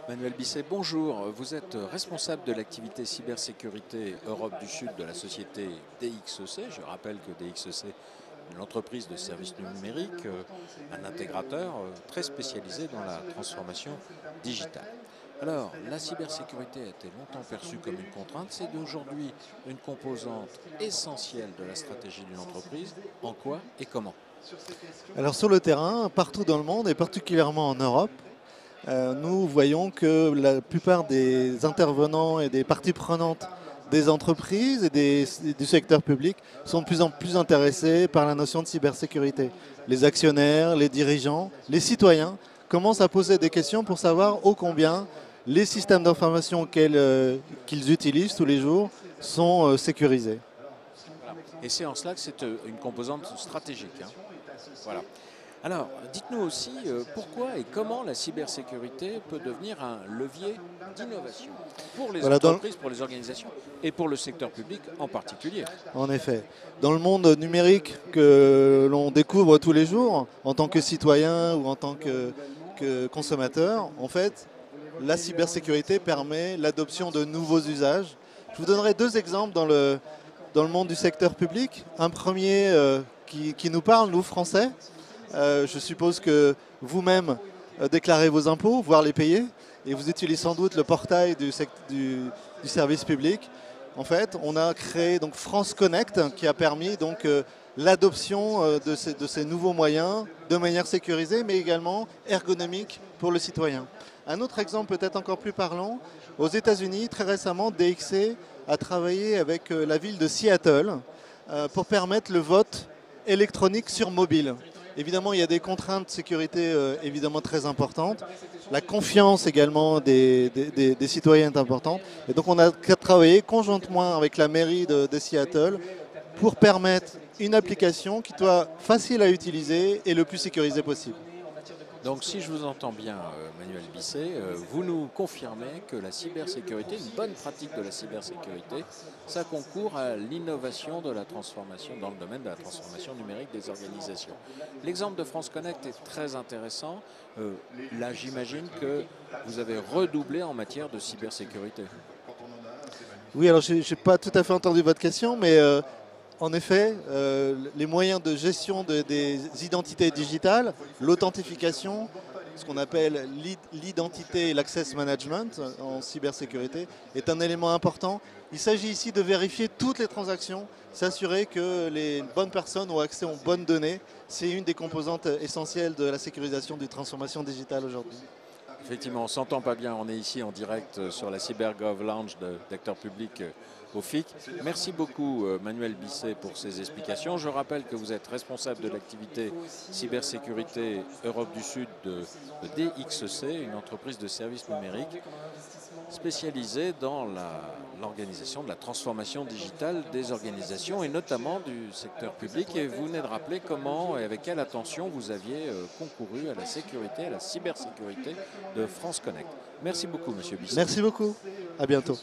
Manuel Bisset, bonjour. Vous êtes responsable de l'activité cybersécurité Europe du Sud de la société DXC. Je rappelle que DXC est une entreprise de services numériques, un intégrateur très spécialisé dans la transformation digitale. Alors, la cybersécurité a été longtemps perçue comme une contrainte. C'est aujourd'hui une composante essentielle de la stratégie d'une entreprise. En quoi et comment? Alors sur le terrain, partout dans le monde et particulièrement en Europe, nous voyons que la plupart des intervenants et des parties prenantes des entreprises et du secteur public sont de plus en plus intéressés par la notion de cybersécurité. Les actionnaires, les dirigeants, les citoyens commencent à poser des questions pour savoir ô combien les systèmes d'information qu'ils utilisent tous les jours sont sécurisés. Et c'est en cela que c'est une composante stratégique. Voilà. Alors, dites-nous aussi pourquoi et comment la cybersécurité peut devenir un levier d'innovation pour les entreprises, pour les organisations et pour le secteur public en particulier. En effet. Dans le monde numérique que l'on découvre tous les jours, en tant que citoyen ou en tant que consommateur, en fait, la cybersécurité permet l'adoption de nouveaux usages. Je vous donnerai deux exemples dans le monde du secteur public. Un premier qui nous parle, nous Français. Je suppose que vous-même déclarez vos impôts, voire les payez, et vous utilisez sans doute le portail du service public. En fait, on a créé donc France Connect qui a permis donc l'adoption de ces nouveaux moyens de manière sécurisée, mais également ergonomique pour le citoyen. Un autre exemple peut-être encore plus parlant, aux États-Unis, très récemment, DXC a travaillé avec la ville de Seattle pour permettre le vote électronique sur mobile. Évidemment, il y a des contraintes de sécurité évidemment très importantes. La confiance également des citoyens est importante. Et donc on a travaillé conjointement avec la mairie de Seattle pour permettre une application qui soit facile à utiliser et le plus sécurisée possible. Donc si je vous entends bien, Manuel Bisset, vous nous confirmez que la cybersécurité, une bonne pratique de la cybersécurité, ça concourt à l'innovation de la transformation dans le domaine de la transformation numérique des organisations. L'exemple de France Connect est très intéressant. Là, j'imagine que vous avez redoublé en matière de cybersécurité. Oui, alors je n'ai pas tout à fait entendu votre question, mais en effet, les moyens de gestion des identités digitales, l'authentification, ce qu'on appelle l'identité et l'access management en cybersécurité, est un élément important. Il s'agit ici de vérifier toutes les transactions, s'assurer que les bonnes personnes ont accès aux bonnes données. C'est une des composantes essentielles de la sécurisation des transformations digitales aujourd'hui. Effectivement, on ne s'entend pas bien. On est ici en direct sur la CyberGov Lounge d'acteurs publics au FIC. Merci beaucoup Manuel Bisset pour ces explications. Je rappelle que vous êtes responsable de l'activité cybersécurité Europe du Sud de DXC, une entreprise de services numériques spécialisée dans l'organisation de la transformation digitale des organisations et notamment du secteur public. Et vous venez de rappeler comment et avec quelle attention vous aviez concouru à la sécurité, à la cybersécurité de France Connect. Merci beaucoup, Monsieur Bisset. Merci beaucoup. À bientôt.